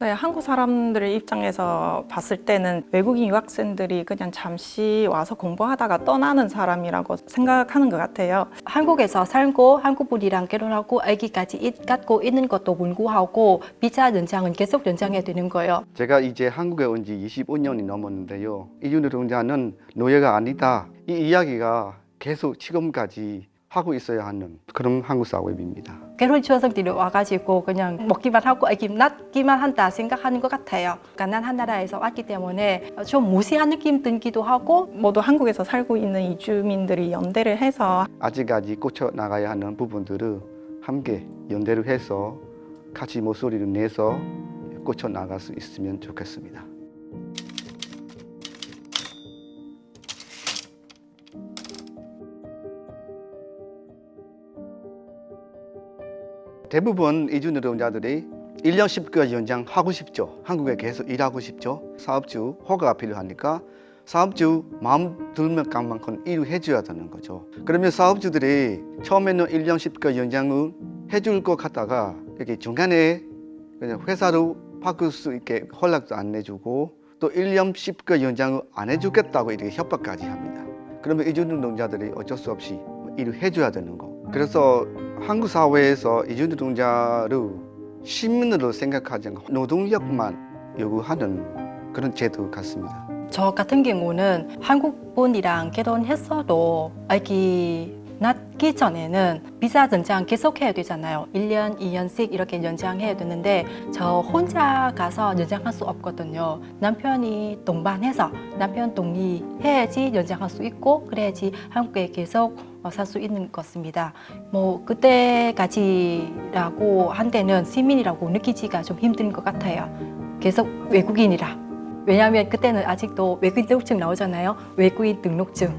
네, 한국 사람들의 입장에서 봤을 때는 외국인 유학생들이 그냥 잠시 와서 공부하다가 떠나는 사람이라고 생각하는 것 같아요. 한국에서 살고 한국 분이랑 결혼하고 아기까지 갖고 있는 것도 불구하고 비자 연장은 계속 연장해야 되는 거예요. 제가 이제 한국에 온 지 25년이 넘었는데요. 이주노동자는 노예가 아니다. 이 이야기가 계속 지금까지 하고 있어야 하는 그런 한국 사회입니다. 결혼 초성들이 와가지고 그냥 먹기만 하고 아기 낳기만 한다 생각하는 것 같아요. 가난한 나라에서 왔기 때문에 좀 무시한 느낌 들기도 하고 모두 한국에서 살고 있는 이주민들이 연대를 해서 아직까지 고쳐 나가야 하는 부분들을 함께 연대를 해서 같이 목소리를 내서 고쳐 나갈 수 있으면 좋겠습니다. 대부분 이주 노동자들이 1년 10개월 연장하고 싶죠. 한국에 계속 일하고 싶죠. 사업주 허가가 필요하니까 사업주 마음 들면 만큼 일을 해줘야 되는 거죠. 그러면 사업주들이 처음에는 1년 10개월 연장을 해줄 것 같다가 이렇게 중간에 그냥 회사로 바꿀 수 있게 허락도 안 내주고 또 1년 10개월 연장을 안 해주겠다고 이렇게 협박까지 합니다. 그러면 이주 노동자들이 어쩔 수 없이 일을 해줘야 되는 거. 그래서 한국 사회에서 이주 노동자를 시민으로 생각하지 않고 노동력만 요구하는 그런 제도 같습니다. 저 같은 경우는 한국 분이랑 결혼했어도 아기 낳기 전에는 비자 연장 계속 해야 되잖아요. 1년, 2년씩 이렇게 연장해야 되는데 저 혼자 가서 연장할 수 없거든요. 남편이 동반해서 남편 동의해야지 연장할 수 있고 그래야지 한국에 계속 살 수 있는 것입니다. 뭐 그때까지라고 한때는 시민이라고 느끼기가 좀 힘든 것 같아요. 계속 외국인이라. 왜냐하면 그때는 아직도 외국인 등록증 나오잖아요. 외국인 등록증.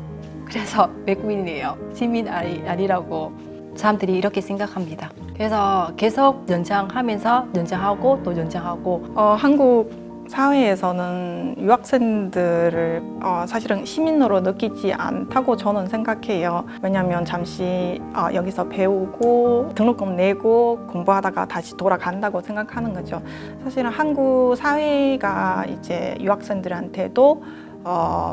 그래서 외국인이에요. 시민 아니라고 사람들이 이렇게 생각합니다. 그래서 계속 연장하면서 연장하고 또 연장하고 한국 사회에서는 유학생들을 사실은 시민으로 느끼지 않다고 저는 생각해요. 왜냐하면 잠시 여기서 배우고 등록금 내고 공부하다가 다시 돌아간다고 생각하는 거죠. 사실은 한국 사회가 이제 유학생들한테도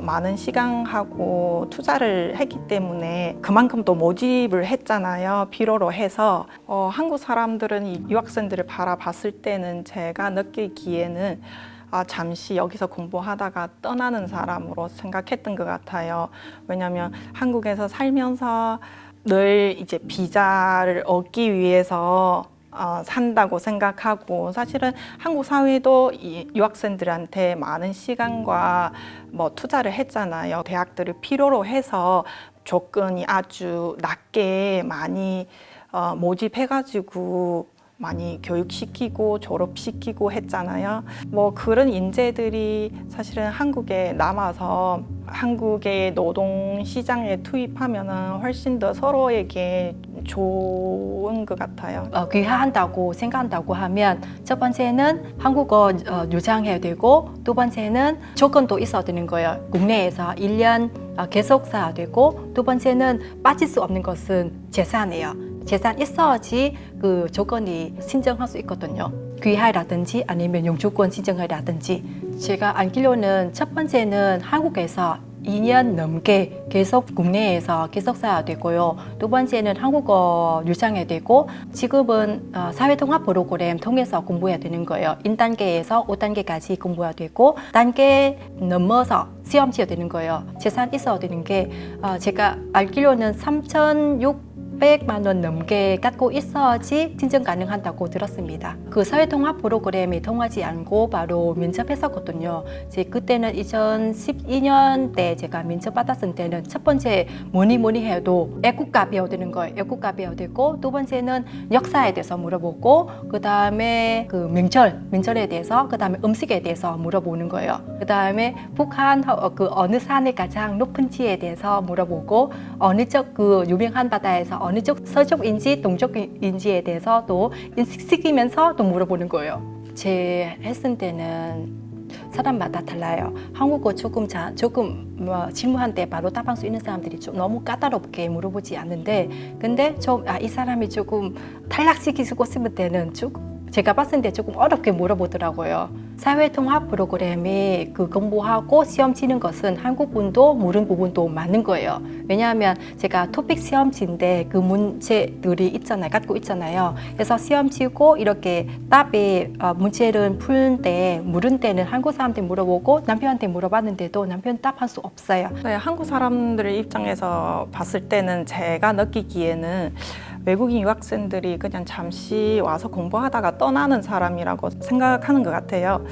많은 시간하고 투자를 했기 때문에 그만큼 또 모집을 했잖아요. 필요로 해서 한국 사람들은 이 유학생들을 바라봤을 때는 제가 느끼기에는 잠시 여기서 공부하다가 떠나는 사람으로 생각했던 것 같아요. 왜냐하면 한국에서 살면서 늘 이제 비자를 얻기 위해서 산다고 생각하고 사실은 한국 사회도 이 유학생들한테 많은 시간과 뭐 투자를 했잖아요. 대학들을 필요로 해서 조건이 아주 낮게 많이 모집해가지고 많이 교육시키고 졸업시키고 했잖아요. 뭐 그런 인재들이 사실은 한국에 남아서 한국의 노동시장에 투입하면은 훨씬 더 서로에게 좋은 것 같아요. 귀화한다고 생각한다고 하면 첫 번째는 한국어 유창해야 되고 두 번째는 조건도 있어야 되는 거예요. 국내에서 1년 계속 살아야 되고 두 번째는 빠질 수 없는 것은 재산이에요. 재산 있어야지 그 조건이 신청할 수 있거든요. 귀화라든지 아니면 영주권 신청이라든지 제가 알기로는 첫 번째는 한국에서 2년 넘게 계속 국내에서 계속 살아야 되고요. 두 번째는 한국어 유창해야 되고 지금은 사회통합 프로그램 통해서 공부해야 되는 거예요. 1단계에서 5단계까지 공부해야 되고 단계 넘어서 시험 치어야 되는 거예요. 재산 있어야 되는 게 제가 알기로는 3,600만 원 넘게 갖고 있어야지 신청 가능하다고 들었습니다. 그 사회통합 프로그램이 통하지 않고 바로 면접했었거든요. 그때는 2012년 때 제가 면접 받았을 때는 첫 번째 뭐니 해도 애국가 배워야 되는 거예요. 애국가 배워야 되고 두 번째는 역사에 대해서 물어보고 그 다음에 그 명절에 대해서 그 다음에 음식에 대해서 물어보는 거예요. 그 다음에 북한 그 어느 산이 가장 높은지에 대해서 물어보고 어느 쪽 그 유명한 바다에서 어느 쪽 서쪽인지 동쪽인지에 대해서 또 인식시키면서 또 물어보는 거예요. 제 했을 때는 사람마다 달라요. 한국어 조금 질문할 때 바로 답할 수 있는 사람들이 좀 너무 까다롭게 물어보지 않는데 근데 이 사람이 조금 탈락시키고 싶을 때는 조금 제가 봤을 때 조금 어렵게 물어보더라고요. 사회통합 프로그램에 그 공부하고 시험 치는 것은 한국분도 모르는 부분도 많은 거예요. 왜냐하면 제가 토픽 시험지인데 그 문제들이 있잖아요. 갖고 있잖아요. 그래서 시험 치고 이렇게 답에 문제를 푸는 때 물은 때는 한국 사람한테 물어보고 남편한테 물어봤는데도 남편 답할 수 없어요. 네, 한국 사람들의 입장에서 봤을 때는 제가 느끼기에는 외국인 유학생들이 그냥 잠시 와서 공부하다가 떠나는 사람이라고 생각하는 것 같아요.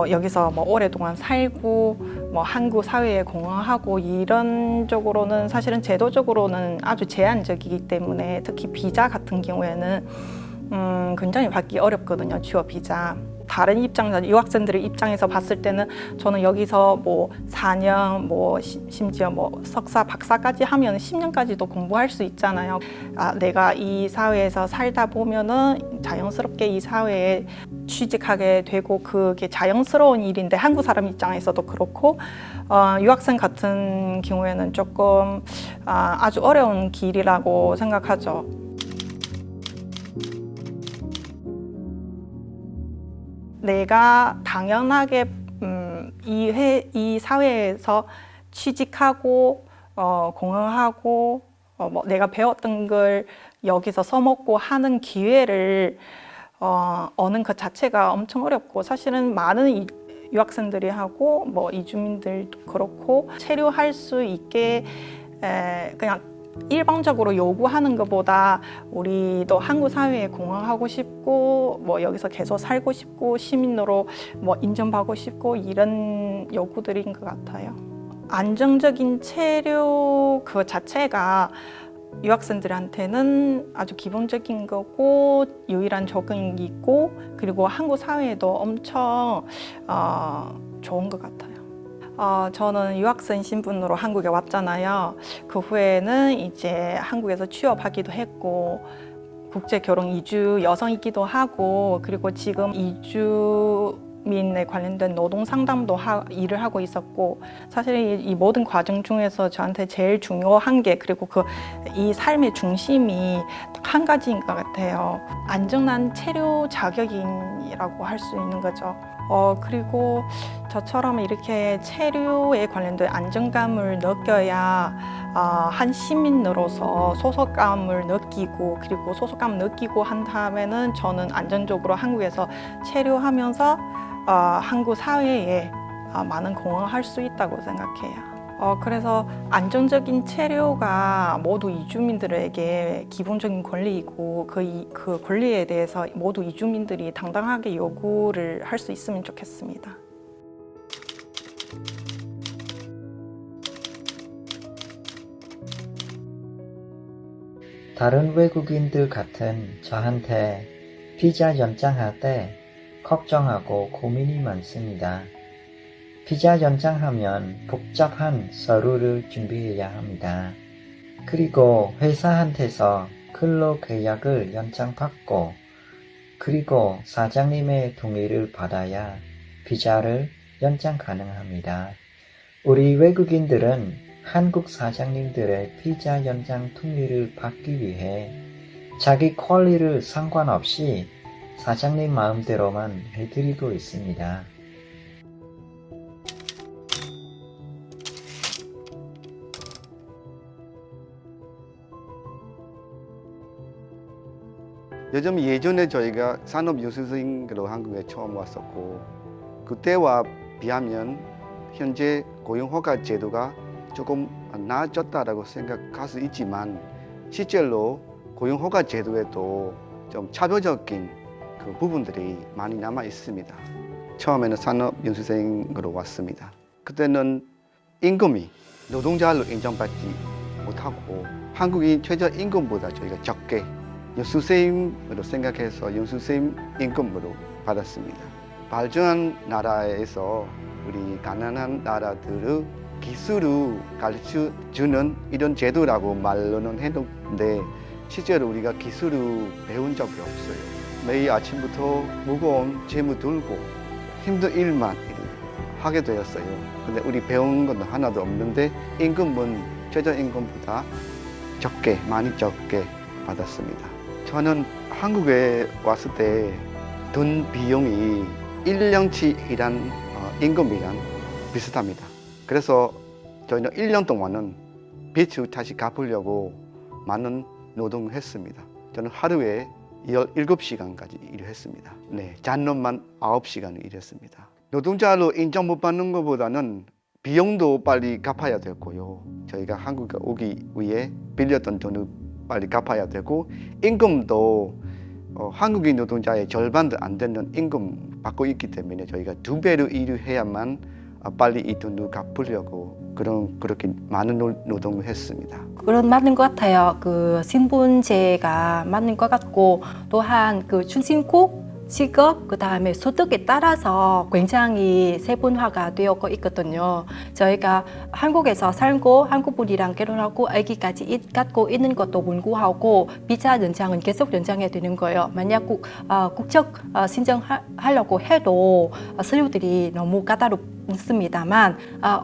여기서 뭐 오랫동안 살고 뭐 한국 사회에 공헌하고 이런 쪽으로는 사실은 제도적으로는 아주 제한적이기 때문에 특히 비자 같은 경우에는 굉장히 받기 어렵거든요. 취업 비자. 다른 입장자, 유학생들의 입장에서 봤을 때는 저는 여기서 뭐 4년, 뭐 심지어 뭐 석사, 박사까지 하면 10년까지도 공부할 수 있잖아요. 내가 이 사회에서 살다 보면은 자연스럽게 이 사회에 취직하게 되고 그게 자연스러운 일인데 한국 사람 입장에서도 그렇고 유학생 같은 경우에는 조금 아주 어려운 길이라고 생각하죠. 내가 당연하게 이 사회에서 취직하고 공헌하고 뭐 내가 배웠던 걸 여기서 써먹고 하는 기회를 얻는 것 자체가 엄청 어렵고 사실은 많은 유학생들이 하고 뭐 이주민들도 그렇고 체류할 수 있게 그냥 일방적으로 요구하는 것보다 우리도 한국 사회에 공헌하고 싶고 뭐 여기서 계속 살고 싶고 시민으로 뭐 인정받고 싶고 이런 요구들인 것 같아요. 안정적인 체류 그 자체가 유학생들한테는 아주 기본적인 거고 유일한 적응이고 그리고 한국 사회에도 엄청 좋은 것 같아요. 저는 유학생 신분으로 한국에 왔잖아요. 그 후에는 이제 한국에서 취업하기도 했고 국제 결혼 이주 여성이기도 하고 그리고 지금 이주민에 관련된 노동 상담도 일을 하고 있었고 사실 이 모든 과정 중에서 저한테 제일 중요한 게 그리고 이 삶의 중심이 한 가지인 것 같아요. 안전한 체류 자격인이라고 할 수 있는 거죠. 그리고 저처럼 이렇게 체류에 관련된 안정감을 느껴야 한 시민으로서 소속감을 느끼고 그리고 소속감 느끼고 한 다음에는 저는 안정적으로 한국에서 체류하면서 한국 사회에 많은 공헌할 수 있다고 생각해요. 그래서 안정적인 체류가 모두 이주민들에게 기본적인 권리이고 그 권리에 대해서 모두 이주민들이 당당하게 요구를 할 수 있으면 좋겠습니다. 다른 외국인들 같은 저한테 비자 연장할 때 걱정하고 고민이 많습니다. 비자 연장하면 복잡한 서류를 준비해야 합니다. 그리고 회사한테서 근로계약을 연장받고 그리고 사장님의 동의를 받아야 비자를 연장 가능합니다. 우리 외국인들은 한국 사장님들의 비자 연장 동의를 받기 위해 자기 권리를 상관없이 사장님 마음대로만 해드리고 있습니다. 요즘 예전에 저희가 산업연수생으로 한국에 처음 왔었고 그때와 비하면 현재 고용허가 제도가 조금 나아졌다라고 생각할 수 있지만 실제로 고용허가 제도에도 좀 차별적인 그 부분들이 많이 남아 있습니다. 처음에는 산업연수생으로 왔습니다. 그때는 임금이 노동자로 인정받지 못하고 한국인 최저임금보다 저희가 적게 연수생으로 생각해서 연수생 임금으로 받았습니다. 발전한 나라에서 우리 가난한 나라들의 기술을 가르쳐주는 이런 제도라고 말로는 해놓는데 실제로 우리가 기술을 배운 적이 없어요. 매일 아침부터 무거운 재무 들고 힘든 일만 하게 되었어요. 근데 우리 배운 건 하나도 없는데 임금은 최저임금보다 적게, 많이 적게 받았습니다. 저는 한국에 왔을 때 든 비용이 1년치 일한 임금이랑 비슷합니다. 그래서 저희는 1년 동안은 빚을 다시 갚으려고 많은 노동을 했습니다. 저는 하루에 17시간까지 일을 했습니다. 네, 잔업만 9시간을 일했습니다. 노동자로 인정 못 받는 것보다는 비용도 빨리 갚아야 되고요. 저희가 한국에 오기 위해 빌렸던 돈을 빨리 갚아야 되고, 임금도 한국인 노동자의 절반도 안 되는 임금 받고 있기 때문에 저희가 2배로 일을 해야만 빨리 이 돈을 갚으려고 그렇게 많은 노동을 했습니다. 그런 맞는 것 같아요. 그 신분제가 맞는 것 같고, 또한 그 출신국, 직업, 그 다음에 소득에 따라서 굉장히 세분화가 되어 있거든요. 저희가 한국에서 살고 한국 분이랑 결혼하고 아기까지 갖고 있는 것도 불구하고 비자 연장은 계속 연장해야 되는 거예요. 만약 국적 신청하려고 해도 서류들이 너무 까다롭습니다만,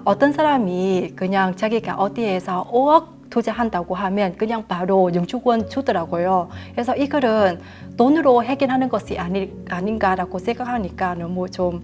어떤 사람이 그냥 자기가 어디에서 5억 투자한다고 하면 그냥 바로 영주권 주더라고요. 그래서 이거는 돈으로 해결하는 것이 아닌가라고 생각하니까 너무 좀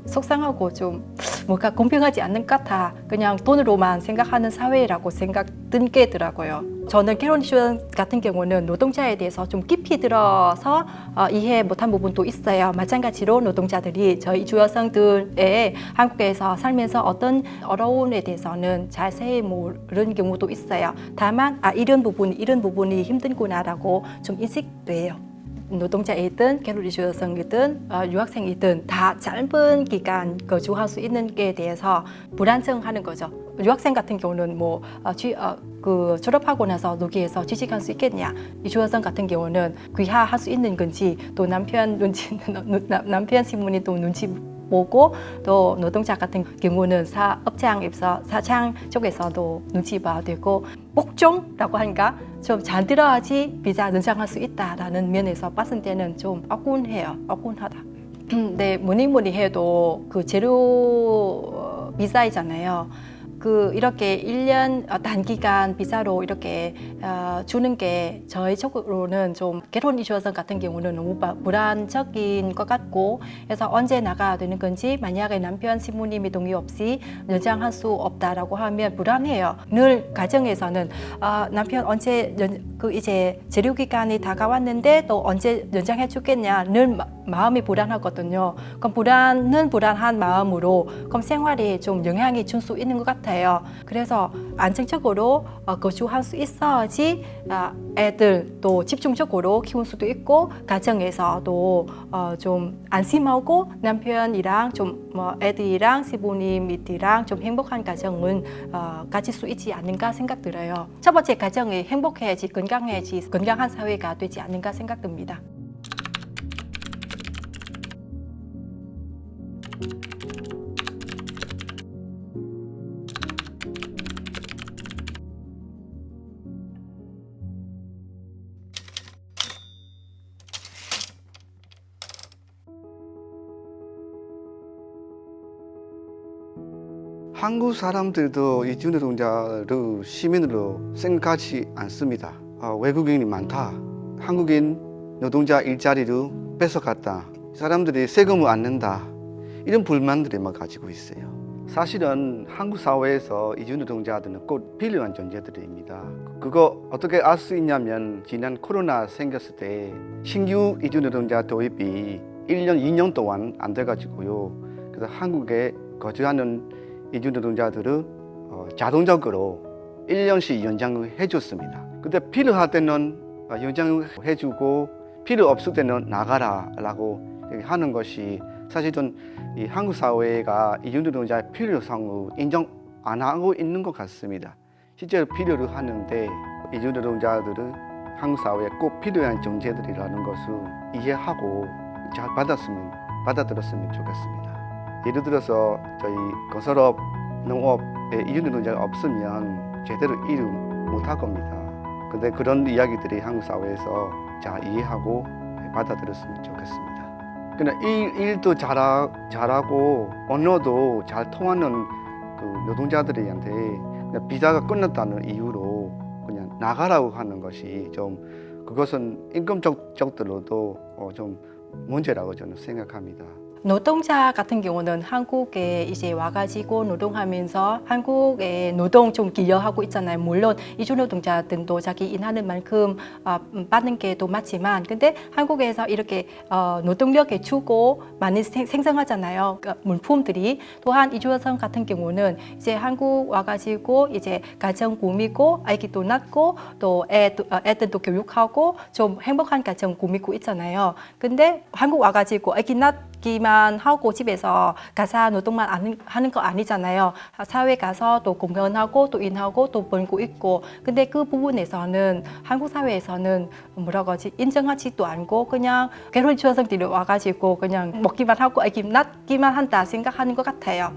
속상하고 좀 뭔가 공평하지 않는 것 같아. 그냥 돈으로만 생각하는 사회라고 생각 들게 더라고요. 저는 결혼 이슈 같은 경우는 노동자에 대해서 좀 깊이 들어서 이해 못한 부분도 있어요. 마찬가지로 노동자들이 저희 주 여성들의 한국에서 살면서 어떤 어려움에 대해서는 자세히 모르는 경우도 있어요. 다만 이런 부분이 힘든구나라고 좀 인식돼요. 노동자이든 결혼 이슈 여성이든 유학생이든 다 짧은 기간 거주할 수 있는 게 대해서 불안정하는 거죠. 유학생 같은 경우는 졸업하고 나서 여기에서 취직할 수 있겠냐. 이주 여성 같은 경우는 귀화할 수 있는 건지, 또 남편 신분이 또 눈치 보고, 또 노동자 같은 경우는 사창 쪽에서도 눈치 봐야 되고, 복종라고 하니까 좀 잘 들어야지 비자 연장할 수 있다라는 면에서 봤을 때는 좀 억울하다. 네, 뭐니 해도 그 재료 비자이잖아요. 이렇게 1년 단기간 비자로 이렇게 주는 게 저희 쪽으로는 좀 결혼 이주 여성 같은 경우는 너무 불안적인 것 같고, 그래서 언제 나가야 되는 건지, 만약에 남편 신부님이 동의 없이 연장할 수 없다라고 하면 불안해요. 늘 가정에서는 남편 언제 이제 재료 기간이 다가왔는데 또 언제 연장해 주겠냐, 늘 마음이 불안하거든요. 그럼 불안한 마음으로 그럼 생활에 좀 영향이 줄 수 있는 것 같아요. 그래서 안정적으로 거주할 수 있어야지 애들 또 집중적으로 키울 수도 있고, 가정에서도 좀 안심하고 남편이랑 좀 애들이랑 시부님이랑 좀 행복한 가정은 가질 수 있지 않는가 생각 들어요. 첫 번째 가정이 행복해야지, 건강해야지 건강한 사회가 되지 않는가 생각 듭니다. 한국 사람들도 이주 노동자를 시민으로 생각하지 않습니다. 외국인이 많다. 한국인 노동자 일자리를 뺏어갔다. 사람들이 세금을 안 낸다. 이런 불만들을 막 가지고 있어요. 사실은 한국 사회에서 이주 노동자들은 꼭 필요한 존재들입니다. 그거 어떻게 알 수 있냐면, 지난 코로나 생겼을 때 신규 이주 노동자 도입이 1년, 2년 동안 안 돼가지고요. 그래서 한국에 거주하는 이주 노동자들을 자동적으로 1년씩 연장을 해줬습니다. 근데 필요할 때는 연장을 해주고 필요 없을 때는 나가라라고 하는 것이 사실은 이 한국 사회가 이주 노동자의 필요성을 인정 안 하고 있는 것 같습니다. 실제로 필요를 하는데 이주 노동자들은 한국 사회에 꼭 필요한 존재들이라는 것을 이해하고 잘 받아들였으면 좋겠습니다. 예를 들어서 저희 건설업, 농업에 이주 노동자가 없으면 제대로 일을 못할 겁니다. 근데 그런 이야기들이 한국 사회에서 잘 이해하고 받아들였으면 좋겠습니다. 그냥 일도 잘하고 언어도 잘 통하는 그 노동자들한테 비자가 끝났다는 이유로 그냥 나가라고 하는 것이 좀 그것은 임금적으로도 좀 문제라고 저는 생각합니다. 노동자 같은 경우는 한국에 이제 와가지고 노동하면서 한국의 노동 좀 기여하고 있잖아요. 물론 이주 노동자들도 자기 일하는 만큼 받는 게 또 맞지만, 근데 한국에서 이렇게 노동력에 주고 많이 생성하잖아요. 물품들이. 또한 이주 여성 같은 경우는 이제 한국 와가지고 이제 가정 꾸미고 아기도 낳고 또 애들도 교육하고 좀 행복한 가정 꾸미고 있잖아요. 근데 한국 와가지고 아기 낳기만 하고 집에서 가사 노동만 하는 거 아니잖아요. 사회 가서 또 공연하고 또 일하고 또 벌고 있고. 근데 그 부분에서는 한국 사회에서는 뭐라고 하지? 인정하지도 않고 그냥 결혼 여성들이 와가지고 그냥 먹기만 하고 아기 낳기만 한다 생각하는 것 같아요.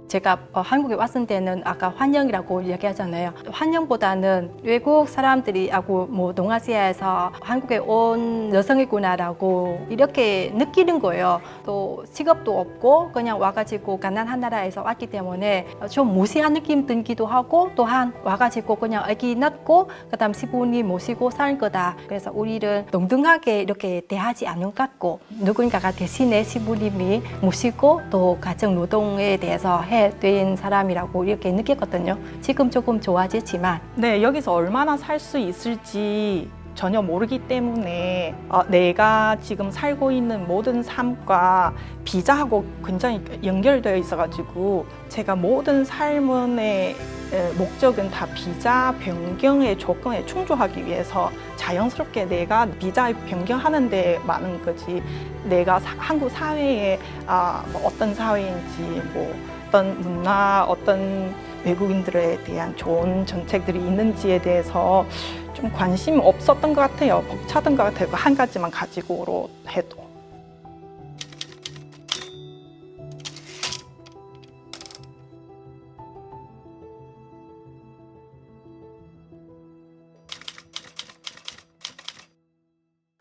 제가 한국에 왔을 때는 아까 환영이라고 이야기하잖아요. 환영보다는 외국 사람들이 하고 뭐 동아시아에서 한국에 온 여성이구나라고 이렇게 느끼는 거예요. 또 직업도 없고 그냥 와가지고 가난한 나라에서 왔기 때문에 좀 무시한 느낌 들기도 하고, 또한 와가지고 그냥 아기 낳고 그다음 시부모님 모시고 살 거다. 그래서 우리를 동등하게 이렇게 대하지 않는 것 같고, 누군가가 대신에 시부모님이 모시고 또 가정 노동에 대해서 된 사람이라고 이렇게 느꼈거든요. 지금 조금 좋아지지만. 네, 여기서 얼마나 살 수 있을지 전혀 모르기 때문에 내가 지금 살고 있는 모든 삶과 비자하고 굉장히 연결되어 있어가지고 제가 모든 삶의 목적은 다 비자 변경의 조건에 충족하기 위해서 자연스럽게 내가 비자 변경하는 데 많은 거지, 내가 한국 사회에 뭐 어떤 사회인지, 뭐 어떤 문화, 어떤 외국인들에 대한 좋은 정책들이 있는지에 대해서 좀 관심이 없었던 것 같아요. 벅차던 것 같아요. 한 가지만 가지고로 해도.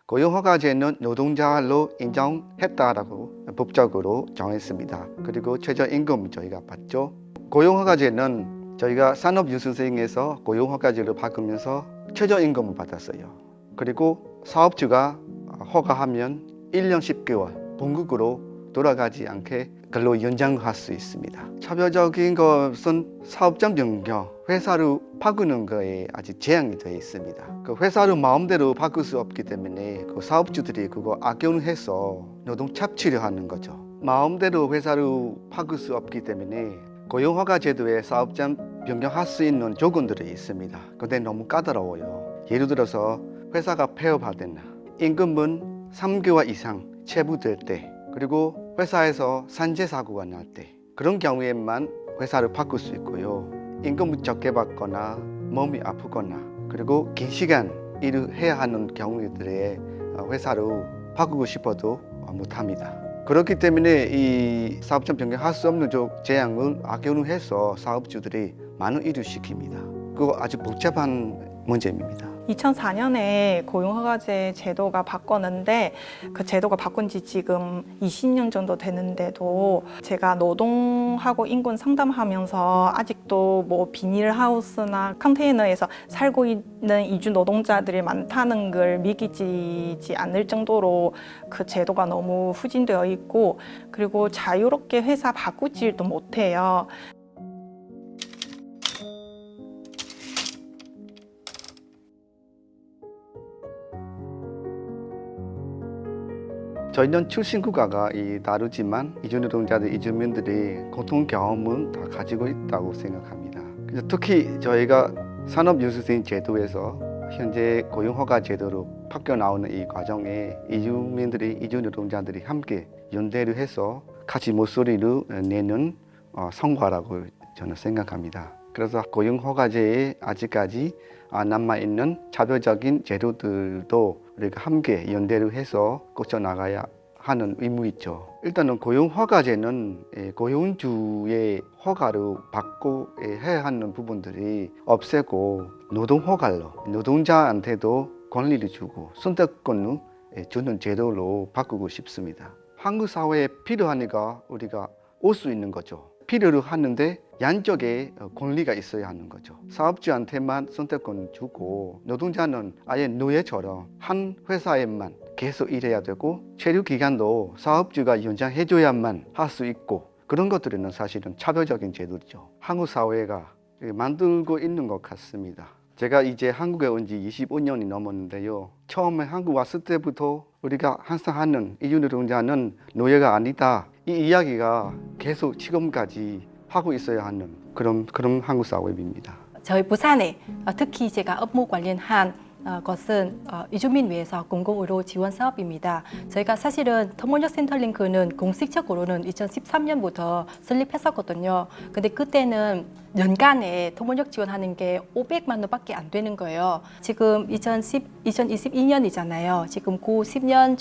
고용허가제는 노동자로 인정했다라고 법적으로 정했습니다. 그리고 최저임금 저희가 받죠. 고용허가제는 저희가 산업유수생에서 고용허가제로 바꾸면서 최저임금을 받았어요. 그리고 사업주가 허가하면 1년 10개월 본국으로 돌아가지 않게 근로 연장할 수 있습니다. 차별적인 것은 사업장 변경, 회사를 바꾸는 거에 아직 제한이 되어 있습니다. 그 회사를 마음대로 바꿀 수 없기 때문에 그 사업주들이 그거 악용해서 노동 착취를 하는 거죠. 마음대로 회사를 바꿀 수 없기 때문에 고용허가 제도에 사업장 변경할 수 있는 조건들이 있습니다. 근데 너무 까다로워요. 예를 들어서 회사가 폐업하거나 임금은 3개월 이상 체불될 때, 그리고 회사에서 산재 사고가 날 때, 그런 경우에만 회사를 바꿀 수 있고요. 임금을 적게 받거나 몸이 아프거나 그리고 긴 시간 일을 해야 하는 경우들에 회사를 바꾸고 싶어도 못합니다. 그렇기 때문에 이 사업장 변경할 수 없는 제한을 악용해서 사업주들이 많은 일을 시킵니다. 그거 아주 복잡한 문제입니다. 2004년에 고용허가제 제도가 바꿨는데, 그 제도가 바꾼 지 지금 20년 정도 되는데도 제가 노동하고 인권 상담하면서 아직도 뭐 비닐하우스나 컨테이너에서 살고 있는 이주 노동자들이 많다는 걸 믿기지 않을 정도로 그 제도가 너무 후진되어 있고, 그리고 자유롭게 회사 바꾸지도 못해요. 저희는 출신 국가가 다르지만 이주 노동자들, 이주민들이 공통 경험은 다 가지고 있다고 생각합니다. 그래서 특히 저희가 산업유수생 제도에서 현재 고용허가 제도로 바뀌어 나오는 이 과정에 이주민들이, 이주 노동자들이 함께 연대를 해서 같이 목소리를 내는 성과라고 저는 생각합니다. 그래서 고용허가제에 아직까지 남아있는 차별적인 제도들도 우리가 함께 연대를 해서 고쳐나가야 하는 의무 있죠. 일단은 고용허가제는 고용주의 허가를 받고 해야 하는 부분들이 없애고 노동허가로 노동자한테도 권리를 주고 선택권을 주는 제도로 바꾸고 싶습니다. 한국 사회에 필요하니까 우리가 올 수 있는 거죠. 필요로 하는데 양쪽에 권리가 있어야 하는 거죠. 사업주한테만 선택권을 주고 노동자는 아예 노예처럼 한 회사에만 계속 일해야 되고 체류 기간도 사업주가 연장해줘야만 할 수 있고 그런 것들은 사실은 차별적인 제도죠. 한국 사회가 만들고 있는 것 같습니다. 제가 이제 한국에 온 지 25년이 넘었는데요. 처음에 한국 왔을 때부터 우리가 항상 하는 이주 노동자는 노예가 아니다. 이 이야기가 계속 지금까지 하고 있어야 하는 그런 한국 사회입니다. 저희 부산에 특히 제가 업무 관련한 것은 이주민 위해서 공공의료 지원 사업입니다. 저희가 사실은 터무니역 센터링크는 공식적으로는 2013년부터 설립했었거든요. 근데 그때는 연간에 터무니역 지원하는 게 500만 원밖에 안 되는 거예요. 지금 2022년이잖아요. 지금 9, 10년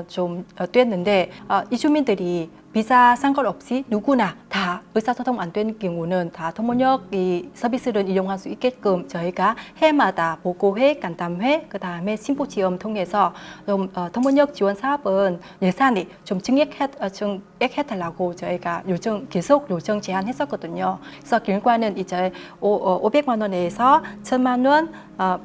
좀 됐는데 이주민들이 비자 상관없이 누구나 다 의사소통 안 되는 경우는 다 터무니역 이 서비스를 이용할 수 있게끔 저희가 해마다 보고회, 간담회, 그 다음에 신부지원 통해서 좀 터무니역 지원 사업은 예산이 좀 증액해달라고 저희가 계속 요청 제안했었거든요. 그래서 결과는 이제 500만 원에서 1,000만 원,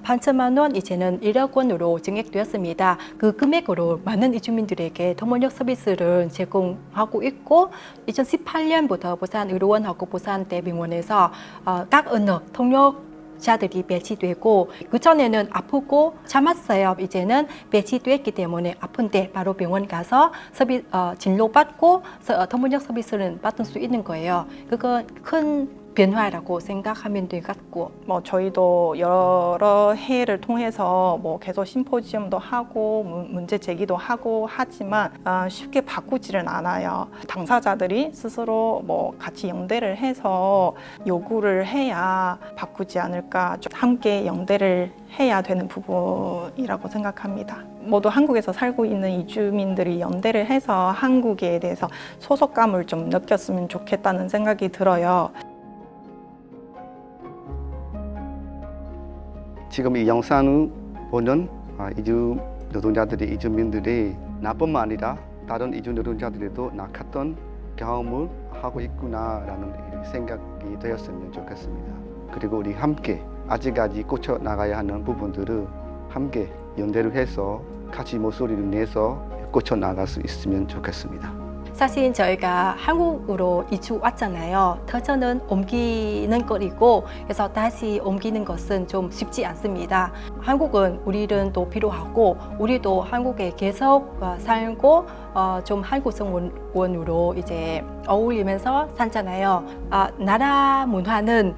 8천만 원 이제는 1억 원으로 증액되었습니다. 그 금액으로 많은 이주민들에게 터무니역 서비스를 제공하고 있고 2018년부터 부산의료원하고 부산대병원에서 각 언어 통역자들이 배치되고 그전에는 아프고 참았어요. 이제는 배치됐기 때문에 아픈데 바로 병원 가서 진료받고 터무니역 서비스를 받을 수 있는 거예요. 그건 큰 변화라고 생각하면 될 것 같고 저희도 여러 해를 통해서 계속 심포지엄도 하고 문제 제기도 하고 하지만 쉽게 바꾸지는 않아요. 당사자들이 스스로 같이 연대를 해서 요구를 해야 바꾸지 않을까. 함께 연대를 해야 되는 부분이라고 생각합니다. 모두 한국에서 살고 있는 이주민들이 연대를 해서 한국에 대해서 소속감을 좀 느꼈으면 좋겠다는 생각이 들어요. 지금 이 영상을 보는 이주 노동자들이 이주민들이 나뿐만 아니라 다른 이주 노동자들도 낙했던 경험을 하고 있구나라는 생각이 되었으면 좋겠습니다. 그리고 우리 함께 아직까지 고쳐 나가야 하는 부분들을 함께 연대를 해서 같이 목소리를 내서 고쳐 나갈 수 있으면 좋겠습니다. 사실 저희가 한국으로 이주 왔잖아요. 터전은 옮기는 거리고 그래서 다시 옮기는 것은 좀 쉽지 않습니다. 한국은 우리는 또 필요하고 우리도 한국에 계속 살고 좀 한국 생활원으로 이제 어울리면서 살잖아요. 나라 문화는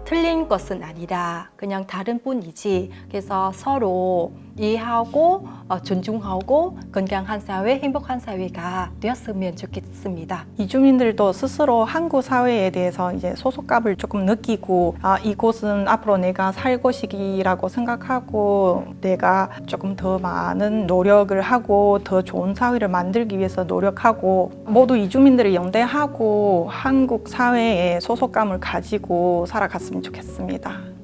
틀린 것은 아니라 그냥 다른 뿐이지. 그래서 서로 이해하고 존중하고 건강한 사회, 행복한 사회가 되었으면 좋겠습니다. 이주민들도 스스로 한국 사회에 대해서 이제 소속감을 조금 느끼고 이곳은 앞으로 내가 살 곳이라고 생각하고 내가 조금 더 많은 노력을 하고 더 좋은 사회를 만들기 위해서 노력하고 모두 이주민들이 연대하고 한국 사회에 소속감을 가지고 살아갔으면 좋겠습니다.